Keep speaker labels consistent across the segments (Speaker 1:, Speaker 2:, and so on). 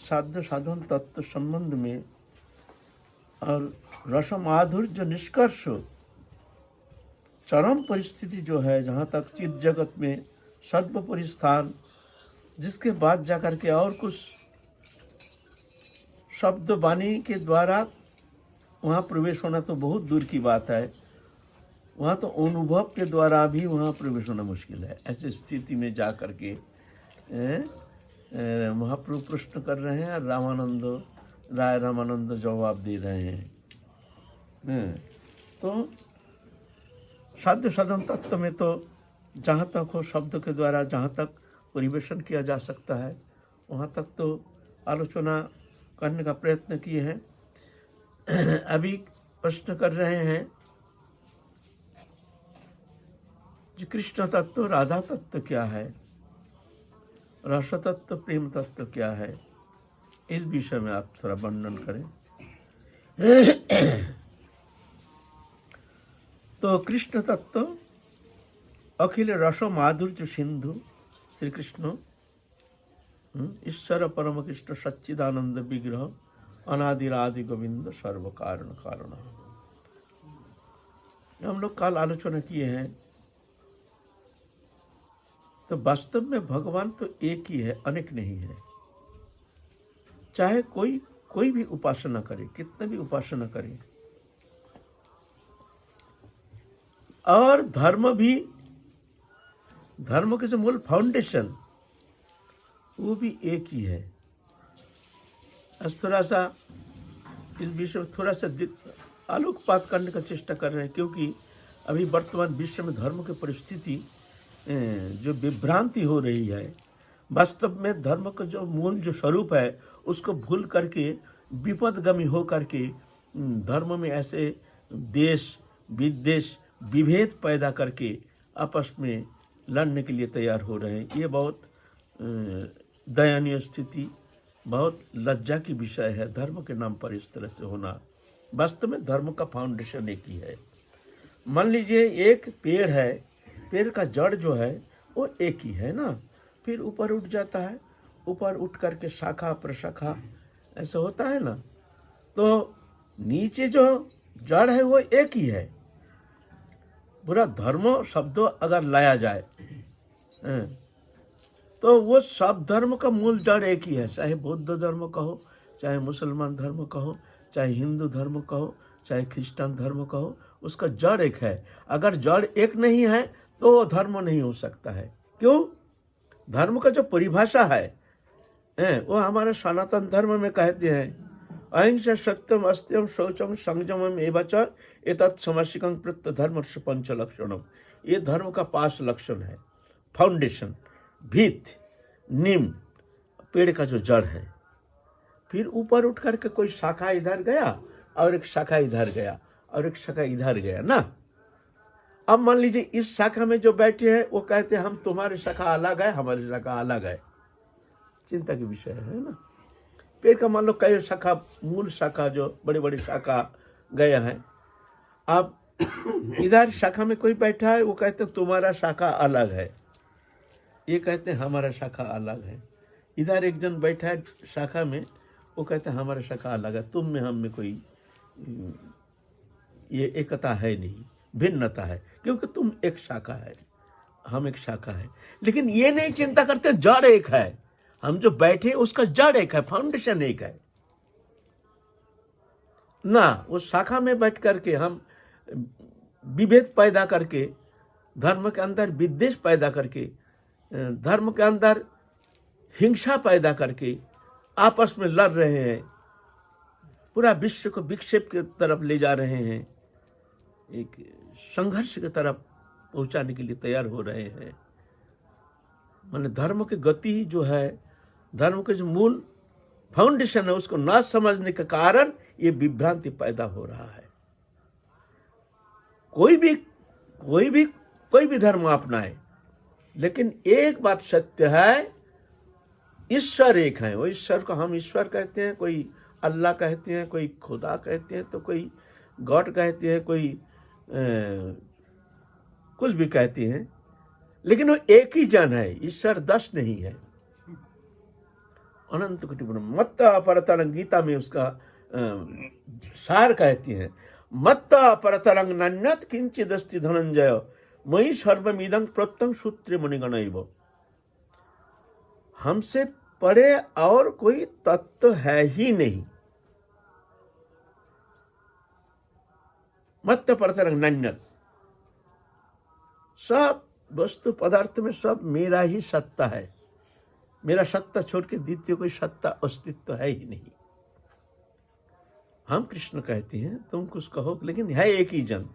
Speaker 1: साध्य साधन तत्व संबंध में और रस माधुर्य निष्कर्ष चरम परिस्थिति जो है, जहाँ तक चित जगत में सर्वोपरि स्थान, जिसके बाद जाकर के और कुछ शब्द वाणी के द्वारा वहाँ प्रवेश होना तो बहुत दूर की बात है। वहाँ तो अनुभव के द्वारा भी वहाँ प्रवेश होना मुश्किल है। ऐसी स्थिति में जा कर के महाप्रभु प्रश्न कर रहे हैं और राय रामानंद जवाब दे रहे हैं। तो साध्य साधन तत्व में तो जहाँ तक हो शब्द के द्वारा जहाँ तक परिवेशन किया जा सकता है वहाँ तक तो आलोचना करने का प्रयत्न किए हैं। अभी प्रश्न कर रहे हैं कि कृष्ण तत्व राधा तत्व क्या है, रस तत्व प्रेम तत्व क्या है, इस विषय में आप थोड़ा वर्णन करें। तो कृष्ण तत्व अखिल रसो माधुर्य सिंधु श्री कृष्ण ईश्वर परम कृष्ण सच्चिदानंद विग्रह अनादिरादि गोविंद सर्व कारण कारण। हम लोग कल आलोचना किए हैं। तो वास्तव में भगवान तो एक ही है, अनेक नहीं है। चाहे कोई भी उपासना करे, कितना भी उपासना करे, और धर्म के जो मूल फाउंडेशन वो भी एक ही है। आज थोड़ा सा इस विषय में थोड़ा सा आलोकपात करने का चेष्टा कर रहे हैं, क्योंकि अभी वर्तमान विश्व में धर्म की परिस्थिति जो विभ्रांति हो रही है, वास्तव में धर्म का जो मूल जो स्वरूप है उसको भूल करके विपदगामी हो करके धर्म में ऐसे देश विदेश विभेद पैदा करके आपस में लड़ने के लिए तैयार हो रहे हैं। ये बहुत दयनीय स्थिति, बहुत लज्जा की विषय है धर्म के नाम पर इस तरह से होना। वास्तव में धर्म का फाउंडेशन एक ही है। मान लीजिए एक पेड़ है, पेड़ का जड़ जो है वो एक ही है ना, फिर ऊपर उठ जाता है, ऊपर उठ करके शाखा प्रशाखा ऐसा होता है ना। तो नीचे जो जड़ है वो एक ही है। पूरा धर्म शब्द अगर लाया जाए तो वो सब धर्म का मूल जड़ एक ही है। चाहे बौद्ध धर्म कहो, चाहे मुसलमान धर्म कहो, चाहे हिंदू धर्म कहो, चाहे क्रिश्चियन धर्म कहो, उसका जड़ एक है। अगर जड़ एक नहीं है तो वो धर्म नहीं हो सकता है। क्यों? धर्म का जो परिभाषा है वो हमारे सनातन धर्म में कहते हैं अहिंसा सत्यम अस्त्यम शौचम संयमम एवच एतत् समसिकं प्रत्य धर्म पंच लक्षणम। ये धर्म का 5 लक्षण है। फाउंडेशन, भीत, नीम, पेड़ का जो जड़ है। फिर ऊपर उठ करके कोई शाखा इधर गया और एक शाखा इधर गया और एक शाखा इधर गया ना। अब मान लीजिए इस शाखा में जो बैठे हैं वो कहते हैं हम तुम्हारी शाखा अलग है, हमारी शाखा अलग है। चिंता की विषय है ना। पेड़ का मान लो कई शाखा, मूल शाखा जो बड़ी बड़ी शाखा गया है। अब इधर शाखा में कोई बैठा है, वो कहते हैं तुम्हारा शाखा अलग है, ये कहते हैं हमारा शाखा अलग है। इधर एक जन बैठा है शाखा में, वो कहते हैं हमारा शाखा अलग है। तुम में हम में कोई ये एकता है नहीं, भिन्नता है, क्योंकि तुम एक शाखा है, हम एक शाखा है। लेकिन ये नहीं चिंता करते जड़ एक है। हम जो बैठे उसका जड़ एक है, फाउंडेशन एक है ना। वो शाखा में बैठ करके हम विभेद पैदा करके, धर्म के अंदर विद्वेष पैदा करके, धर्म के अंदर हिंसा पैदा करके आपस में लड़ रहे हैं, पूरा विश्व को विक्षेप की तरफ ले जा रहे हैं, एक संघर्ष की तरफ पहुंचाने के लिए तैयार हो रहे हैं। माने धर्म की गति जो है, धर्म के जो मूल फाउंडेशन है, उसको ना समझने के कारण ये विभ्रांति पैदा हो रहा है। कोई भी धर्म अपनाए, लेकिन एक बात सत्य है, ईश्वर एक है। वो ईश्वर को हम ईश्वर कहते हैं, कोई अल्लाह कहते हैं, कोई खुदा कहते हैं, तो कोई गॉड कहते हैं, कोई कुछ भी कहते हैं, लेकिन वो एक ही जन है। ईश्वर 10 नहीं है, अनंत कोटि ब्रह्म मत्त अपरतरंग, गीता में उसका सार कहती है, मत्त अपरतरंग नान्यत किंचिदस्ति धनंजय मयि सर्वमिदं प्रोक्तं सूत्रे मुनिगणैव। हमसे परे और कोई तत्व है ही नहीं। मत्त परतरंग नान्यत, सब वस्तु पदार्थ में सब मेरा ही सत्ता है। मेरा सत्ता छोड़ के द्वितीय कोई सत्ता अस्तित्व है ही नहीं। हम कृष्ण कहते हैं, तुम कुछ कहो, लेकिन है एक ही जन,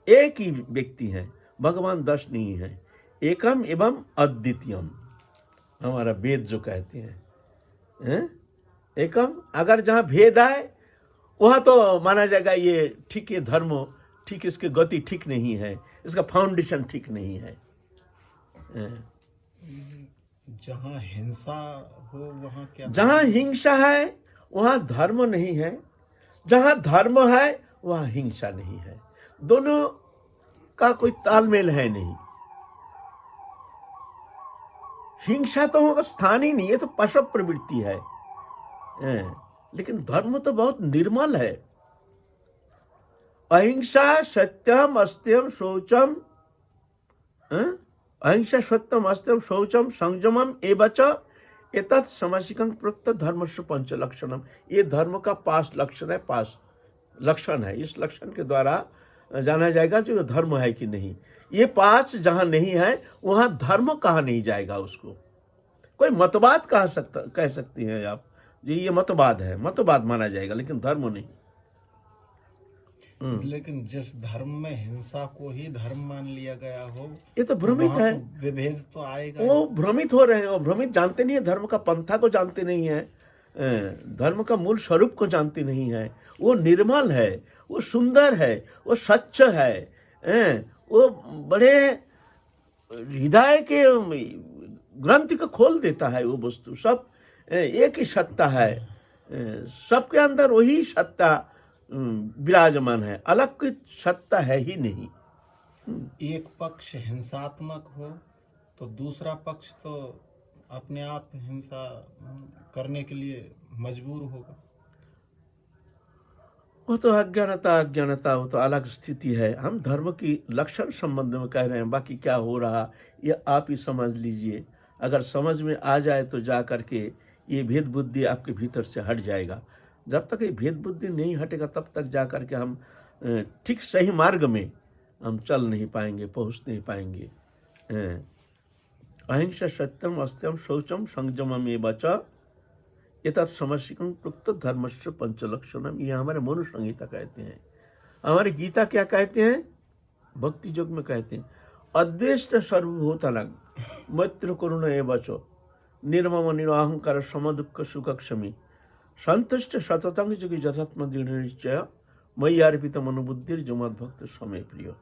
Speaker 1: एक ही व्यक्ति है, भगवान 10 नहीं है। एकम एवं अद्वितीयम, हमारा वेद जो कहते हैं, एकम। अगर जहाँ भेद आए वहाँ तो माना जाएगा ये ठीक है, धर्म ठीक, इसकी गति ठीक नहीं है, इसका फाउंडेशन ठीक नहीं है।
Speaker 2: जहाँ हिंसा हो वहाँ क्या?
Speaker 1: जहाँ हिंसा है वहाँ धर्म नहीं है, जहाँ धर्म है वहाँ हिंसा नहीं है। दोनों का कोई तालमेल है नहीं। हिंसा तो स्थान ही नहीं है, तो पशु प्रवृत्ति है। लेकिन धर्म तो बहुत निर्मल है। अहिंसा सत्यम अस्त्यम शौचम, अहिंसा सत्यम अस्त्यम शौचम संयमम एवच एतत् समसिकं प्रोक्त धर्मस्य पंच लक्षणम। ये धर्म का 5 लक्षण है, 5 लक्षण है। इस लक्षण के द्वारा जाना जाएगा जो धर्म है कि नहीं। ये 5 जहां नहीं है वहां धर्म कहा नहीं जाएगा। उसको कोई मतवाद कह सकती हैं आप जी, ये मतवाद है, मतवाद माना जाएगा, लेकिन धर्म नहीं।
Speaker 2: लेकिन जिस धर्म में हिंसा को ही धर्म मान लिया गया हो,
Speaker 1: ये तो भ्रमित है।
Speaker 2: विभेद तो आएगा।
Speaker 1: वो भ्रमित हो रहे हैं, वो भ्रमित जानते नहीं है, धर्म का पंथा को जानते नहीं है, धर्म का मूल स्वरूप को जानते नहीं है। वो निर्मल है, वो सुंदर है, वो सच्च है, वो बड़े हृदय के ग्रंथि को खोल देता है। वो वस्तु सब एक ही सत्ता है, सबके अंदर वही सत्ता विराजमान है, अलग कोई सत्ता है ही नहीं।
Speaker 2: एक पक्ष हिंसात्मक हो तो दूसरा पक्ष तो अपने आप हिंसा करने के लिए मजबूर होगा।
Speaker 1: वो तो अज्ञानता वो तो अलग स्थिति है। हम धर्म की लक्षण संबंध में कह रहे हैं, बाकी क्या हो रहा ये आप ही समझ लीजिए। अगर समझ में आ जाए तो जा करके ये भेद बुद्धि आपके भीतर से हट जाएगा। जब तक ये भेद बुद्धि नहीं हटेगा तब तक जा करके हम ठीक सही मार्ग में हम चल नहीं पाएंगे, पहुँच नहीं पाएंगे। अहिंसा सत्यम अस्त्यम शौचम संयमम एवच एतत् समसिकं प्रोक्त धर्मस्य पंचलक्षणम। ये हमारे मनु संहिता कहते हैं। हमारे गीता क्या कहते हैं, भक्ति योग में कहते हैं, अद्वेष्ट सर्वभूतानां मैत्र करुण एवच निर्मम निराहंकार समदुःख सुखक्षमी संतुष्ट सततंग जोगी यथात्म दृढ़ निश्चय मयि अर्पित मनोबुद्धिर जो मद भक्त समय प्रिय।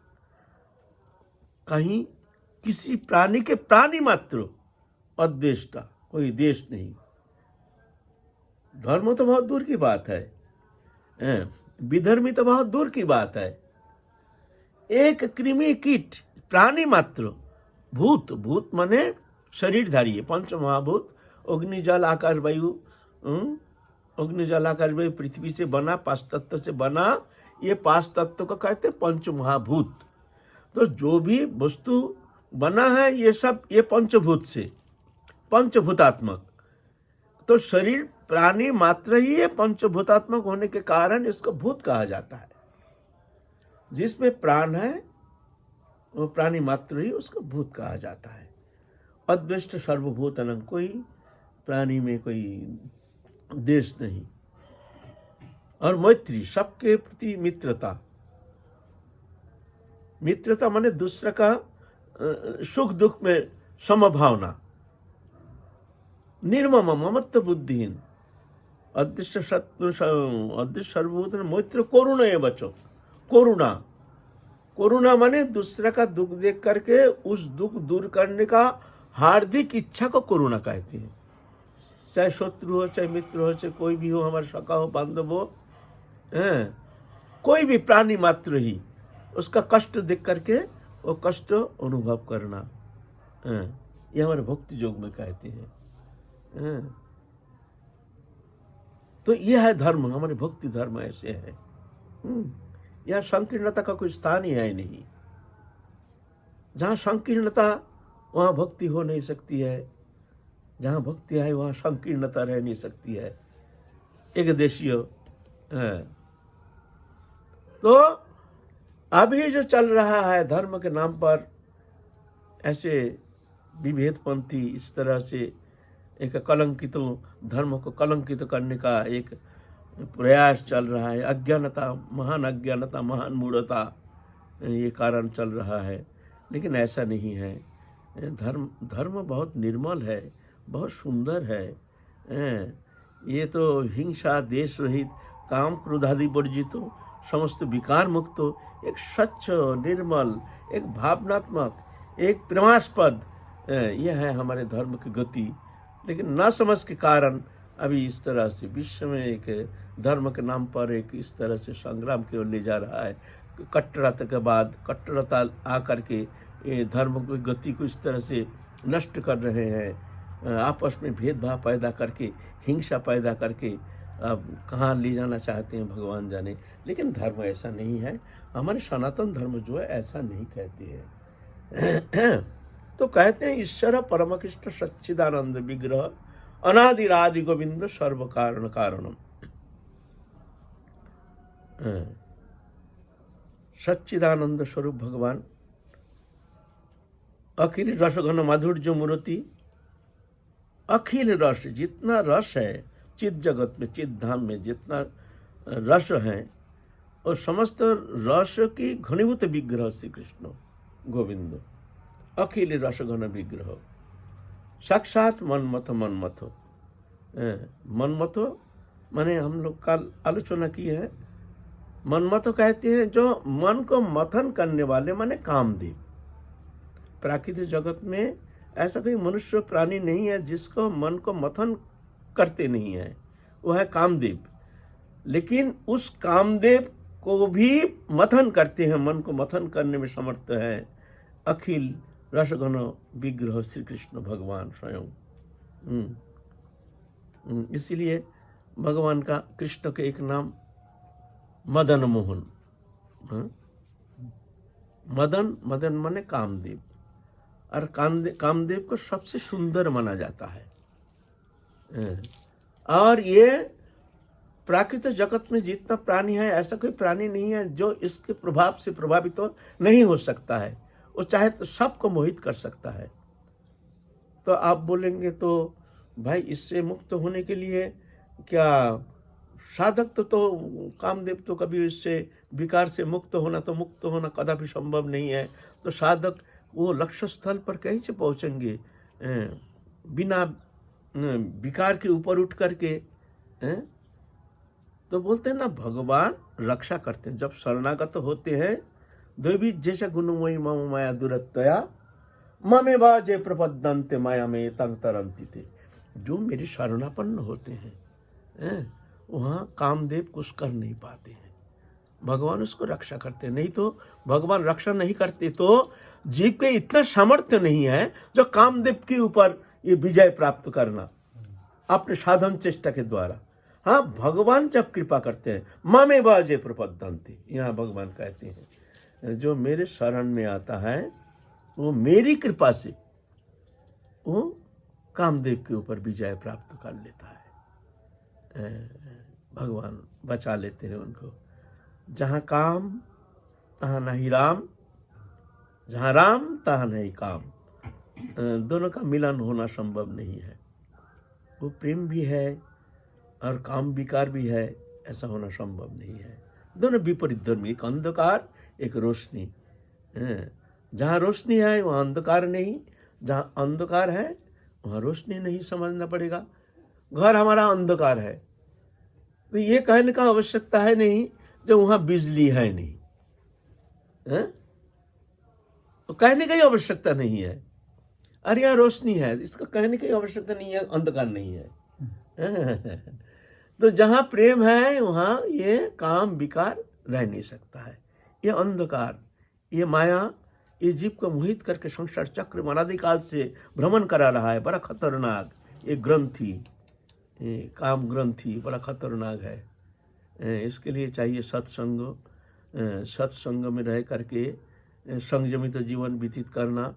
Speaker 1: कहीं किसी प्राणी के प्राणी मात्र अद्वेष्टा, कोई देश नहीं। धर्म तो बहुत दूर की बात है, विधर्मी तो बहुत दूर की बात है। एक कृमि कीट प्राणी मात्र, भूत, भूत माने शरीरधारी है, 5 महाभूत अग्नि जल आकाश वायु, अग्नि जल आकाश वायु पृथ्वी से बना, 5 तत्व से बना। ये 5 तत्व को कहते हैं 5 महाभूत। तो जो भी वस्तु बना है ये सब ये पंचभूत से, पंचभूतात्मक। तो शरीर प्राणी मात्र ही ये पंचभूतात्मक होने के कारण इसको भूत कहा जाता है। जिसमें प्राण है वो प्राणी मात्र ही उसको भूत कहा जाता है। अद्वेष्ट सर्वभूतानां, कोई प्राणी में कोई देश नहीं। और मैत्री, सबके प्रति मित्रता। मित्रता माने दूसरे का सुख दुख में समभावना। निर्मम ममत्व बुद्धिहीन अदृश्य सर्वभूत मैत्र करुणा एवच। करुणा, करुणा माने दूसरे का दुख देख करके उस दुख दूर करने का हार्दिक इच्छा को करुणा कहते हैं। चाहे शत्रु हो, चाहे मित्र हो, चाहे कोई भी हो, हमारा सखा हो, बांधव हो, कोई भी प्राणी मात्र ही उसका कष्ट देख करके वो कष्ट अनुभव करना, ये हमारे भक्ति योग में कहते हैं। तो ये है धर्म, हमारे भक्ति धर्म ऐसे है। यह संकीर्णता का कोई स्थान ही है नहीं। जहाँ संकीर्णता वहाँ भक्ति हो नहीं सकती है, जहाँ भक्ति है वहाँ संकीर्णता रह नहीं सकती है। एक देशीय है। तो अभी जो चल रहा है धर्म के नाम पर ऐसे विभेदपंथी, इस तरह से एक कलंकित धर्म को कलंकित करने का एक प्रयास चल रहा है। अज्ञानता, महान मूढ़ता ये कारण चल रहा है। लेकिन ऐसा नहीं है। धर्म बहुत निर्मल है, बहुत सुंदर है। ये तो हिंसा, देश रहित, काम क्रोधादि वर्जित, समस्त विकार मुक्त, एक स्वच्छ, निर्मल, एक भावनात्मक, एक प्रेमास्पद, यह है हमारे धर्म की गति। लेकिन न समझ के कारण अभी इस तरह से विश्व में एक धर्म के नाम पर एक इस तरह से संग्राम की ओर ले जा रहा है। कट्टरता के बाद कट्टरता आकर के ये धर्म की गति को इस तरह से नष्ट कर रहे हैं। आपस में भेदभाव पैदा करके, हिंसा पैदा करके अब कहाँ ले जाना चाहते हैं भगवान जाने। लेकिन धर्म ऐसा नहीं है। हमारे सनातन धर्म जो है ऐसा नहीं कहते हैं। तो कहते हैं ईश्वर परमकृष्ण सच्चिदानंद विग्रह अनादिरादि गोविंद सर्व कारण कारणम। सच्चिदानंद स्वरूप भगवान, अखिल रसघन माधुर्य मूर्ति, अखिल रस, जितना रस है चित जगत में, चित धाम में जितना रस है और समस्त रस की घनीभूत विग्रह श्री कृष्ण गोविंद, अखिल रसघन विग्रह, साक्षात मनमथ। मनमथ माने हम लोग कल आलोचना की है। मनमथ कहते हैं जो मन को मथन करने वाले, माने कामदेव। प्राकृतिक जगत में ऐसा कोई मनुष्य प्राणी नहीं है जिसको मन को मथन करते नहीं है, वो है कामदेव। लेकिन उस कामदेव को भी मथन करते हैं, मन को मथन करने में समर्थ है अखिल रसघन विग्रह श्री कृष्ण भगवान स्वयं। इसीलिए भगवान का, कृष्ण के एक नाम मदन मोहन। मदन माने कामदेव, और कामदेव को सबसे सुंदर माना जाता है। और ये प्राकृतिक जगत में जितना प्राणी है ऐसा कोई प्राणी नहीं है जो इसके प्रभाव से प्रभावित तो नहीं हो सकता है। वो चाहे तो सबको मोहित कर सकता है। तो आप बोलेंगे तो भाई इससे मुक्त होने के लिए क्या साधक तो कामदेव तो कभी इससे विकार से मुक्त होना कदापि संभव नहीं है। तो साधक वो लक्ष्य स्थल पर कहीं से पहुंचेंगे बिना विकार के ऊपर उठ करके। तो बोलते हैं ना, भगवान रक्षा करते हैं। जब शरणागत होते हैं, देवी जैसा गुणमयी मम माया दुरत्वया ममे बाजे प्रपद्यन्ते माया में तंग तरंती थे। जो मेरे शरणापन्न होते हैं वहाँ कामदेव कुछ कर नहीं पाते हैं, भगवान उसको रक्षा करते हैं। नहीं तो भगवान रक्षा नहीं करते तो जीव के इतना सामर्थ्य नहीं है जो कामदेव के ऊपर ये विजय प्राप्त करना अपने साधन चेष्टा के द्वारा। हाँ, भगवान जब कृपा करते हैं, मामे बाजे प्रपद्यन्ते, यहाँ भगवान कहते हैं जो मेरे शरण में आता है वो मेरी कृपा से वो कामदेव के ऊपर विजय प्राप्त कर लेता है। भगवान बचा लेते हैं उनको। जहाँ काम तहाँ नहीं राम, जहाँ राम तहाँ नहीं काम। दोनों का मिलन होना संभव नहीं है। वो प्रेम भी है और काम विकार भी है, ऐसा होना संभव नहीं है। दोनों विपरीत धर्म, एक अंधकार एक रोशनी। जहाँ रोशनी है वहाँ अंधकार नहीं, जहाँ अंधकार है वहाँ रोशनी नहीं, समझना पड़ेगा। घर हमारा अंधकार है तो ये कहने का आवश्यकता है नहीं जो वहाँ बिजली है नहीं, तो कहने की आवश्यकता नहीं है। अरे यहाँ रोशनी है, इसका कहने की आवश्यकता नहीं है, अंधकार नहीं है। तो जहाँ प्रेम है वहाँ ये काम विकार रह नहीं सकता है। ये अंधकार, ये माया, ये जीव को मोहित करके संसार चक्र अनादिकाल से भ्रमण करा रहा है। बड़ा खतरनाक ये ग्रंथि, काम ग्रंथि बड़ा खतरनाक है। इसके लिए चाहिए सत्संग। सत्संग में रह करके संयमित जीवन व्यतीत करना,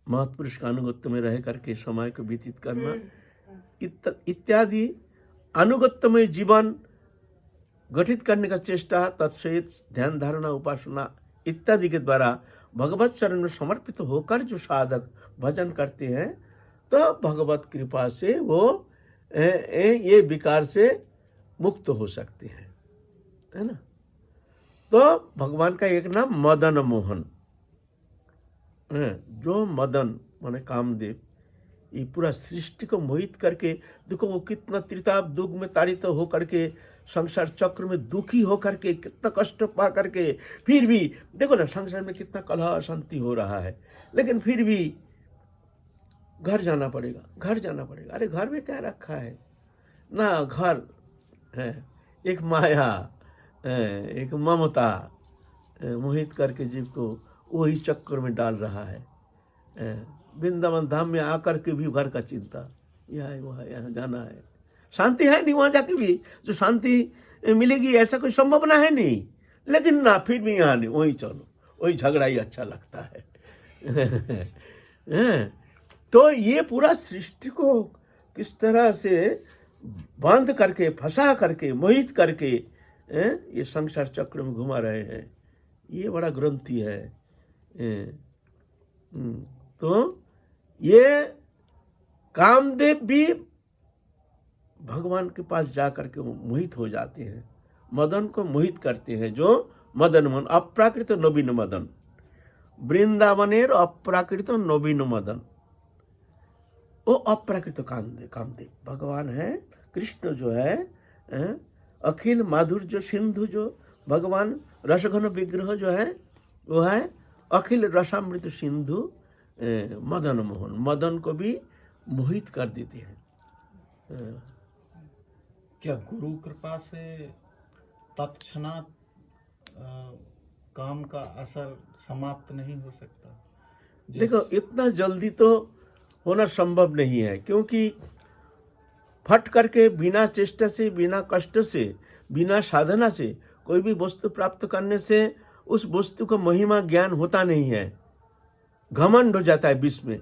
Speaker 1: महत्पुरुष का अनुगत्य में रह करके समय को व्यतीत करना इत्यादि अनुगत्यमय जीवन गठित करने का चेष्टा, तत्सहित ध्यान धारणा उपासना इत्यादि के द्वारा भगवत चरण में समर्पित होकर जो साधक भजन करते हैं तो भगवत कृपा से वो ये विकार से मुक्त हो सकते हैं, है ना। तो भगवान का एक नाम मदन मोहन है। जो मदन माने कामदेव, ये पूरा सृष्टि को मोहित करके, देखो वो कितना त्रिताप दुख में ताड़ित हो करके, संसार चक्र में दुखी हो करके, कितना कष्ट पा करके, फिर भी देखो ना संसार में कितना कलह अशांति हो रहा है, लेकिन फिर भी घर जाना पड़ेगा, घर जाना पड़ेगा। अरे घर में क्या रखा है ना, घर है एक माया, एक ममता मोहित करके जीव को वही चक्कर में डाल रहा है। वृंदावन धाम में आकर के भी घर का चिंता, यह है वह है, यहाँ जाना है, शांति है नहीं वहाँ जाके भी, जो शांति मिलेगी ऐसा कोई संभावना है नहीं, लेकिन ना फिर भी यहाँ नहीं, वही चलो, वही झगड़ा ही अच्छा लगता है। तो ये पूरा सृष्टि को किस तरह से बांध करके, फंसा करके, मोहित करके ये संसार चक्र में घुमा रहे हैं, ये बड़ा ग्रंथि है। तो ये कामदेव भी भगवान के पास जा करके मोहित हो जाते हैं, मदन को मोहित करते हैं, जो मदन मन अप्राकृत नवीन मदन, वृंदावनेर अप्राकृत नवीन मदन, वो अप्राकृत कामदेव भगवान है। कृष्ण जो है अखिल माधुर्य सिंधु, जो भगवान रसघन विग्रह जो है वो है अखिल रसामृत सिंधु मदन मोहन, मदन को भी मोहित कर देते हैं।
Speaker 2: क्या गुरु कृपा से तत्क्षणात काम का असर समाप्त नहीं हो सकता?
Speaker 1: देखो इतना जल्दी तो होना संभव नहीं है, क्योंकि फट करके बिना चेष्टा से, बिना कष्ट से, बिना साधना से कोई भी वस्तु प्राप्त करने से उस वस्तु का महिमा ज्ञान होता नहीं है, घमंड हो जाता है बीच में।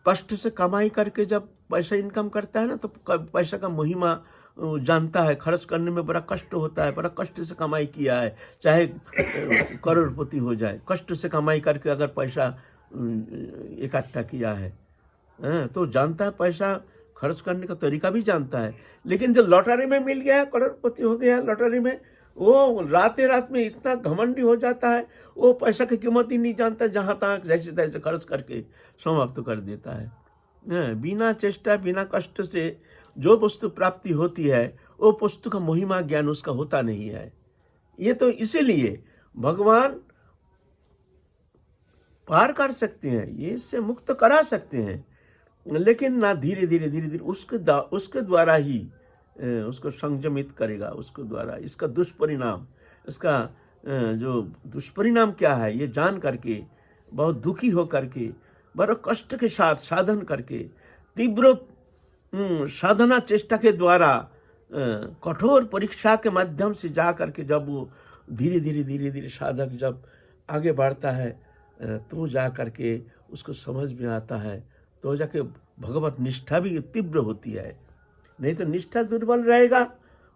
Speaker 1: कष्ट से कमाई करके जब पैसा इनकम करता है ना, तो पैसा का महिमा जानता है, खर्च करने में बड़ा कष्ट होता है, बड़ा कष्ट से कमाई किया है, चाहे करोड़पति हो जाए, कष्ट से कमाई करके अगर पैसा इकट्ठा किया है तो जानता है, पैसा खर्च करने का तरीका भी जानता है। लेकिन जो लॉटरी में मिल गया, करोड़पति हो गया लॉटरी में, वो रात में इतना घमंडी हो जाता है, वो पैसा की कीमत ही नहीं जानता, जहाँ तक जैसे तैसे खर्च करके समाप्त कर देता है। बिना चेष्टा, बिना कष्ट से जो वस्तु प्राप्ति होती है, वो वस्तु का महिमा ज्ञान उसका होता नहीं है। ये तो इसीलिए भगवान पार कर सकते हैं, ये इससे मुक्त करा सकते हैं, लेकिन ना धीरे धीरे उसके द्वारा ही उसको संयमित करेगा, उसके द्वारा। इसका दुष्परिणाम, इसका जो दुष्परिणाम क्या है, ये जान करके, बहुत दुखी हो करके, बड़े कष्ट के साथ साधन करके, तीव्र साधना चेष्टा के द्वारा, कठोर परीक्षा के माध्यम से जा करके जब वो धीरे धीरे साधक जब आगे बढ़ता है, तो जा करके उसको समझ में आता है, तो जाके भगवत निष्ठा भी तीव्र होती है। नहीं तो निष्ठा दुर्बल रहेगा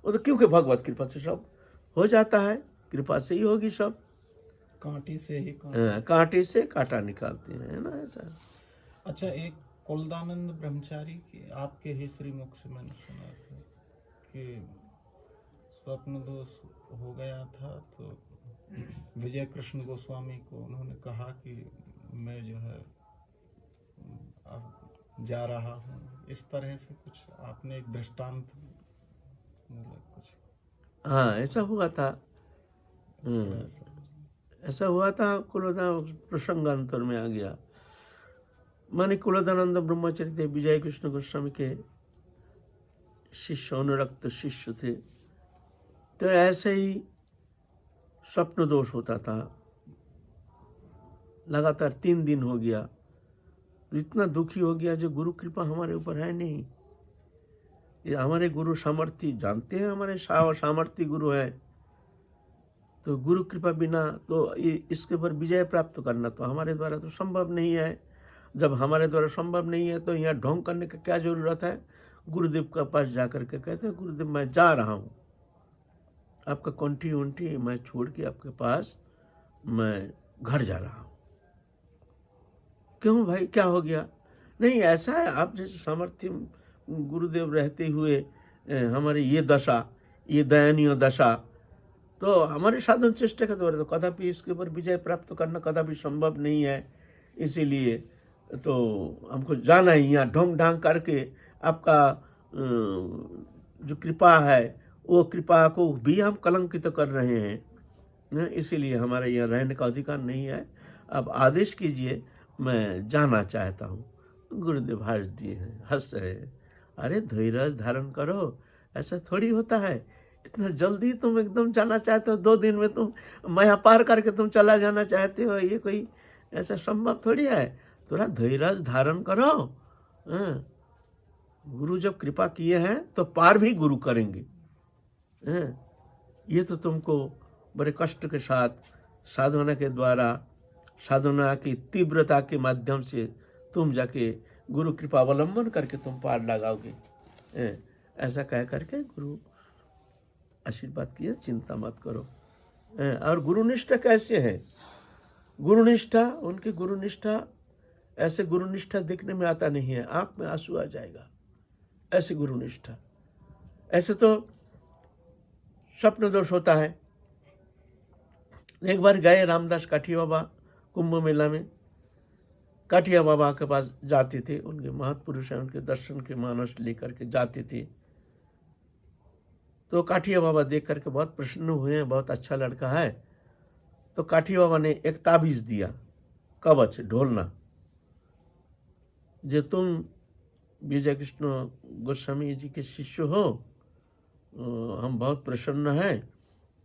Speaker 1: वो तो, क्योंकि भगवत कृपा से सब हो जाता है, कृपा से ही होगी सब,
Speaker 2: कांटे से ही
Speaker 1: कांटे से कांटा निकालते हैं, है ना ऐसा।
Speaker 2: अच्छा, एक कुलदानंद ब्रह्मचारी की आपके ही श्रीमुख से मैंने सुना था कि स्वप्न दोष हो गया था, तो विजय कृष्ण गोस्वामी को उन्होंने कहा कि मैं जो है अब जा रहा हूँ, इस तरह से कुछ आपने एक दृष्टांत कुछ?
Speaker 1: हाँ, ऐसा हुआ था, ऐसा हुआ था। कुलदान प्रसंगांतर में आ गया। माने कुलदानंद ब्रह्मचारी थे, विजय कृष्ण गोस्वामी के शिष्य, अनुरक्त शिष्य थे। तो ऐसे ही स्वप्न दोष होता था, लगातार 3 दिन हो गया। इतना दुखी हो गया, जो गुरु कृपा हमारे ऊपर है नहीं, ये हमारे गुरु सामर्थी जानते हैं, हमारे सामर्थी गुरु हैं। तो गुरु कृपा बिना तो ये इसके ऊपर विजय प्राप्त करना तो हमारे द्वारा तो संभव नहीं है। जब हमारे द्वारा संभव नहीं है तो यहाँ ढोंग करने की क्या जरूरत है। गुरुदेव के पास जाकर के कहते हैं, गुरुदेव मैं जा रहा हूँ, आपका कंठी उंठी मैं छोड़ के आपके पास मैं घर जा रहा हूँ। क्यों भाई, क्या हो गया? नहीं, ऐसा है, आप जैसे सामर्थ्य गुरुदेव रहते हुए हमारी ये दशा, ये दयनीय दशा, तो हमारे साधन चेष्टा के द्वारा तो कदापि इसके ऊपर विजय प्राप्त करना कदापि संभव नहीं है। इसीलिए तो हमको जाना ही, यहाँ ढोंग ढांग करके आपका जो कृपा है वो कृपा को भी हम कलंकित कर रहे हैं। इसीलिए हमारे यहाँ रहने का अधिकार नहीं है। अब आदेश कीजिए, मैं जाना चाहता हूँ। गुरुदेव हंस दिए हैं, हंस रहे हैं। अरे धैर्य धारण करो, ऐसा थोड़ी होता है। इतना जल्दी तुम एकदम जाना चाहते हो, 2 दिन में तुम माया पार करके तुम चला जाना चाहते हो, ये कोई ऐसा संभव थोड़ी है। थोड़ा धैर्य धारण करो। गुरु जब कृपा किए हैं तो पार भी गुरु करेंगे। ये तो तुमको बड़े कष्ट के साथ साधना के द्वारा, साधना की तीव्रता के माध्यम से तुम जाके गुरु कृपा अवलंबन करके तुम पार लगाओगे। ऐसा कह करके गुरु आशीर्वाद किए, चिंता मत करो। और गुरुनिष्ठा कैसे है? गुरुनिष्ठा, उनकी गुरुनिष्ठा ऐसे गुरुनिष्ठा देखने में आता नहीं है, आंख में आंसू आ जाएगा ऐसे गुरुनिष्ठा। ऐसे तो स्वप्न दोष होता है। एक बार गए रामदास काठिया बाबा कुंभ मेला में, काठिया बाबा के पास जाते थे, उनके महत्पुरुष हैं, उनके दर्शन के मानस लेकर के जाते थे। तो काठिया बाबा देख करके बहुत प्रसन्न हुए हैं, बहुत अच्छा लड़का है। तो काठिया बाबा ने एक ताबीज दिया, कवच ढोलना, जो तुम विजय कृष्ण गोस्वामी जी के शिष्य हो, हम बहुत प्रसन्न हैं,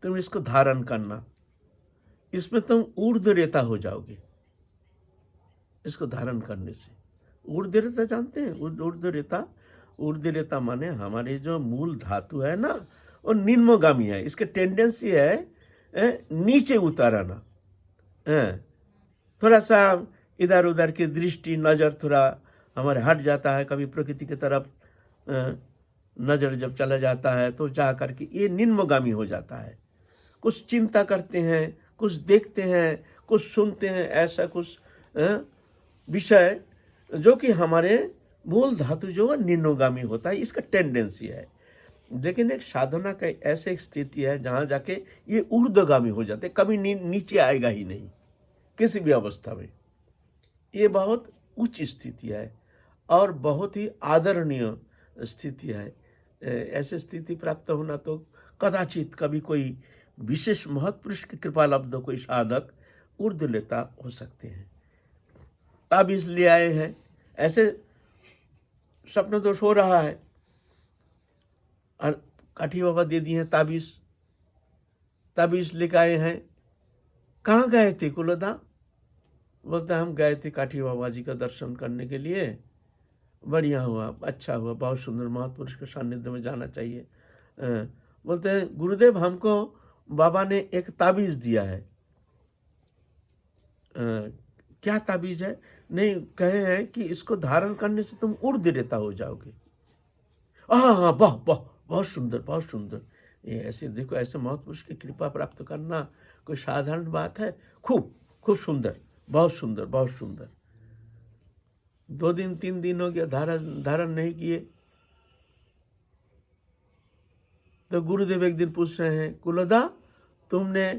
Speaker 1: तुम इसको धारण करना, इसमें तुम ऊर्ध्व रेता हो जाओगे इसको धारण करने से। ऊर्ध्व रेता जानते हैं? ऊर्ध्व रेता, ऊर्ध्व रेता माने हमारे जो मूल धातु है ना, वो निम्नगामी है। इसके टेंडेंसी है नीचे उतारना। थोड़ा सा इधर उधर की दृष्टि, नजर थोड़ा हमारे हट जाता है, कभी प्रकृति की तरफ नजर जब चला जाता है तो जा करके ये निम्नगामी हो जाता है। कुछ चिंता करते हैं, कुछ देखते हैं, कुछ सुनते हैं, ऐसा कुछ विषय जो कि हमारे मूल धातु जो है निम्नगामी होता है, इसका टेंडेंसी है। लेकिन एक साधना का ऐसे एक स्थिति है जहाँ जाके ये ऊर्ध्वगामी हो जाते, कभी नीचे आएगा ही नहीं किसी भी अवस्था में। ये बहुत उच्च स्थिति है और बहुत ही आदरणीय स्थिति है। ऐसी स्थिति प्राप्त होना तो कदाचित कभी कोई विशेष महत्पुरुष की कृपा लब्ध कोई साधक ऊर्ध्व लेता हो सकते हैं। ताबीज ले आए हैं, ऐसे स्वप्न दोष हो रहा है और काठी बाबा दे दिए हैं ताबीज। ताबीज लेकर आए हैं। कहाँ गए थे कुलदा? बोलते हम गए थे काठी बाबा जी का दर्शन करने के लिए, बढ़िया हुआ, अच्छा हुआ, बहुत सुंदर, महत्पुरुष के सानिध्य में जाना चाहिए। बोलते हैं गुरुदेव हमको बाबा ने एक ताबीज दिया है। क्या ताबीज है? नहीं, कहे हैं कि इसको धारण करने से तुम ऊर्ध्व रेता हो जाओगे। हाँ, वाह वाह, बहुत सुंदर, बहुत सुंदर। ये ऐसे देखो, ऐसे महत्पुरुष की कृपा प्राप्त करना कोई साधारण बात है? खूब खूब सुंदर, बहुत सुंदर, बहुत सुंदर। 2 दिन 3 दिन हो गया धारण नहीं किए। तो गुरुदेव एक दिन पूछ रहे हैं, कुलदा तुमने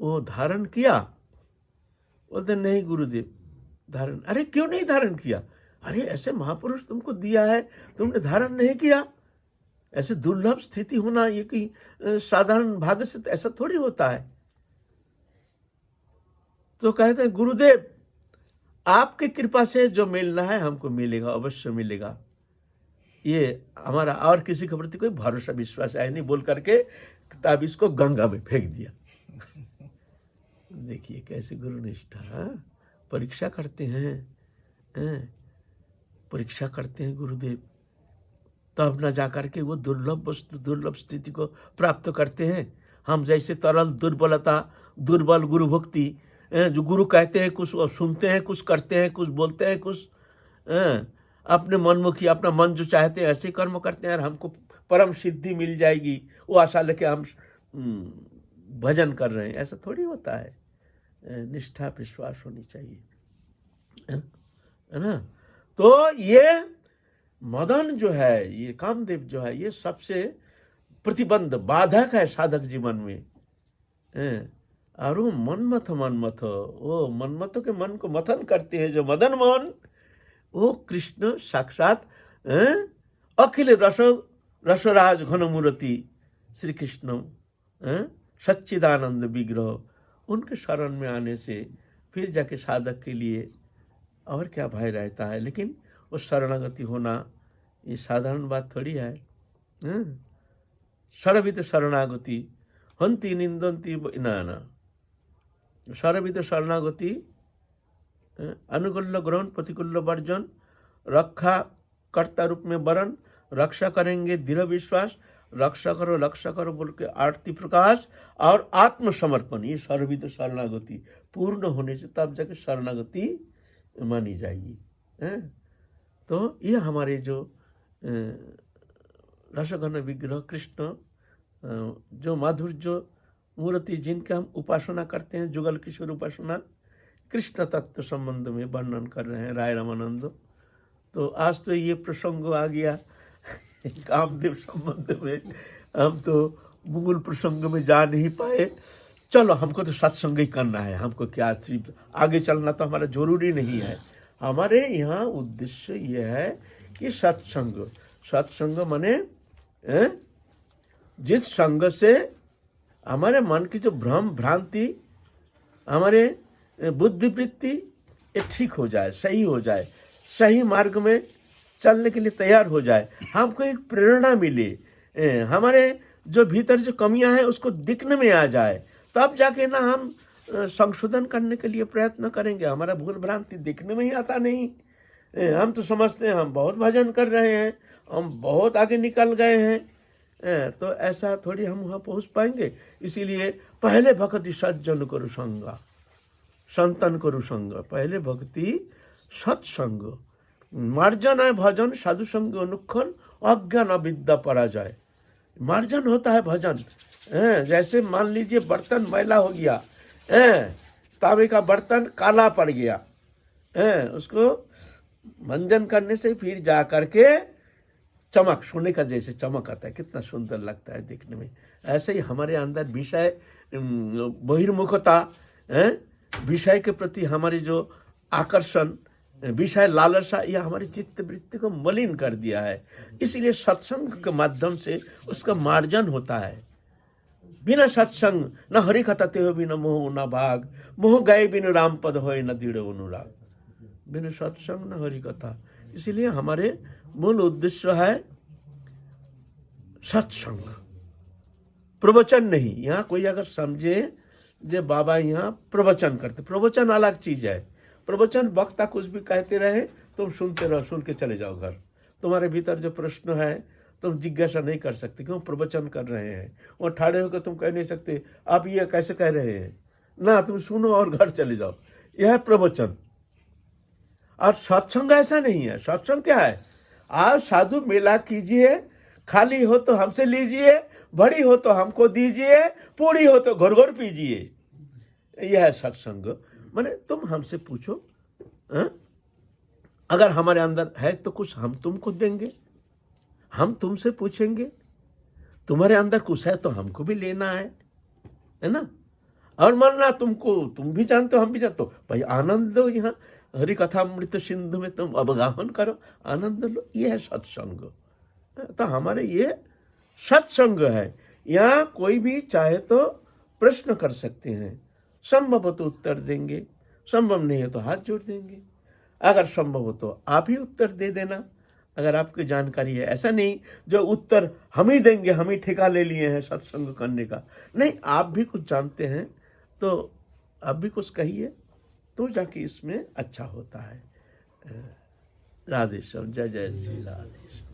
Speaker 1: वो धारण किया? बोलते नहीं गुरुदेव धारण। अरे क्यों नहीं धारण किया? अरे ऐसे महापुरुष तुमको दिया है, तुमने धारण नहीं किया? ऐसे दुर्लभ स्थिति होना ये कि साधारण भाग्य से ऐसा थोड़ी होता है। तो कहते हैं गुरुदेव आपकी कृपा से जो मिलना है हमको मिलेगा, अवश्य मिलेगा। ये हमारा और किसी के प्रति कोई भरोसा विश्वास है नहीं, बोल करके ताबीज को गंगा में फेंक दिया। देखिए कैसे गुरुनिष्ठा, परीक्षा करते हैं, परीक्षा करते हैं गुरुदेव। तब न जाकर के वो दुर्लभ वस्तु दुर्लभ स्थिति को प्राप्त करते हैं। हम जैसे तरल दुर्बलता दुर्बल गुरु भक्ति जो गुरु कहते हैं कुछ और सुनते हैं, कुछ करते हैं, कुछ बोलते हैं, कुछ अपने मनमुखी अपना मन जो चाहते हैं ऐसे कर्म करते हैं और हमको परम सिद्धि मिल जाएगी वो आशा लेके हम भजन कर रहे हैं। ऐसा थोड़ी होता है। निष्ठा विश्वास होनी चाहिए, है ना। तो ये मदन जो है, ये कामदेव जो है, ये सबसे प्रतिबंध बाधक है साधक जीवन में। और वो मनमथ वो मनमथ के मन को मथन करते हैं जो मदन मोहन, वो कृष्ण साक्षात अखिल रसराज घनमूर्ति श्री कृष्ण सच्चिदानंद विग्रह, उनके शरण में आने से फिर जाके साधक के लिए और क्या भय रहता है। लेकिन वो शरणागति होना ये साधारण बात थोड़ी है। सर्वविद शरणागति हंति निंदंती ना सर्वविद शरणागति अनुकूल ग्रहण प्रतिकूल वर्जन रक्षा कर्ता रूप में वरण रक्षा करेंगे दृढ़ विश्वास रक्षा करो बोल के आरती प्रकाश और आत्मसमर्पण, ये सर्वविद शरणागति पूर्ण होने से तब जाके शरणागति मानी जाएगी। तो ये हमारे जो रसघन विग्रह कृष्ण जो माधुर्य मूर्ति जिनका हम उपासना करते हैं, जुगल किशोर उपासना कृष्ण तत्व संबंध में वर्णन कर रहे हैं राय रामानंद। तो आज तो ये प्रसंग आ गया कामदेव संबंध में, हम तो मूल प्रसंग में जा नहीं पाए। चलो हमको तो सत्संग ही करना है, हमको क्या सिर्फ आगे चलना तो हमारा जरूरी नहीं है। हमारे यहाँ उद्देश्य ये है कि सत्संग माने जिस संग से हमारे मन की जो भ्रम भ्रांति हमारे बुद्धिवृत्ति ये ठीक हो जाए, सही हो जाए, सही मार्ग में चलने के लिए तैयार हो जाए, हमको एक प्रेरणा मिले, हमारे जो भीतर जो कमियां हैं उसको दिखने में आ जाए, तब जाके ना हम संशोधन करने के लिए प्रयत्न करेंगे। हमारा भूल भ्रांति दिखने में ही आता नहीं। हम तो समझते हैं हम बहुत भजन कर रहे हैं, हम बहुत आगे निकल गए हैं, तो ऐसा थोड़ी हम वहाँ पहुँच पाएंगे। इसीलिए पहले भक्ति सज्जन करो संगा संतन करो संग, पहले भक्ति सत्संग मार्जन है भजन साधु संग अनुक्षण अज्ञान अविद्या पराजय। मार्जन होता है भजन। जैसे मान लीजिए बर्तन मैला हो गया, तांबे का बर्तन काला पड़ गया, उसको मंजन करने से फिर जा करके चमक, सोने का जैसे चमक आता है, कितना सुंदर लगता है देखने में। ऐसे ही हमारे अंदर विषय बहिर्मुखता, विषय के प्रति हमारी जो आकर्षण, विषय लालसा, यह हमारी चित्त वृत्ति को मलिन कर दिया है। इसलिए सत्संग के माध्यम से उसका मार्जन होता है। बिना सत्संग न हरि कथा ते हो बिना मोह न भाग, मोह गए बिन राम पद होए न दृढ़ अनुराग। बिना सत्संग न हरि कथा, इसलिए हमारे मूल उद्देश्य है सत्संग, प्रवचन नहीं। यहाँ कोई अगर समझे जो बाबा यहाँ प्रवचन करते, प्रवचन अलग चीज है। प्रवचन वक्ता कुछ भी कहते रहे, तुम सुनते रहो, सुन के चले जाओ घर। तुम्हारे भीतर जो प्रश्न है तुम जिज्ञासा नहीं कर सकते, क्यों? प्रवचन कर रहे हैं। वो ठाड़े होकर तुम कह नहीं सकते आप ये कैसे कह रहे हैं ना, तुम सुनो और घर चले जाओ। यह है प्रवचन। और सत्संग ऐसा नहीं है। सत्संग क्या है? आप साधु मेला कीजिए, खाली हो तो हमसे लीजिए, बड़ी हो तो हमको दीजिए, पूरी हो तो घोर घोर पीजिए। यह है सत्संग। माने तुम हमसे पूछो, अगर हमारे अंदर है तो कुछ हम तुमको देंगे, हम तुमसे पूछेंगे। तुम्हारे अंदर कुछ है तो हमको भी लेना है ना। और मानना तुमको, तुम भी जानते हो हम भी जानते हो, भाई आनंद लो। यहाँ हरि कथामृत सिंधु में तुम अवगाहन करो, आनंद लो। ये है सत्संग। तो हमारे ये सत्संग है। यहाँ कोई भी चाहे तो प्रश्न कर सकते हैं, संभव हो तो उत्तर देंगे, संभव नहीं है तो हाथ जोड़ देंगे। अगर संभव हो तो आप ही उत्तर दे देना, अगर आपकी जानकारी है। ऐसा नहीं जो उत्तर हम ही देंगे, हम ही ठेका ले लिए हैं सत्संग करने का। नहीं, आप भी कुछ जानते हैं तो आप भी कुछ कहिए, तो जाके इसमें अच्छा होता है। राधे श्याम। जय जय श्री राधे श्याम।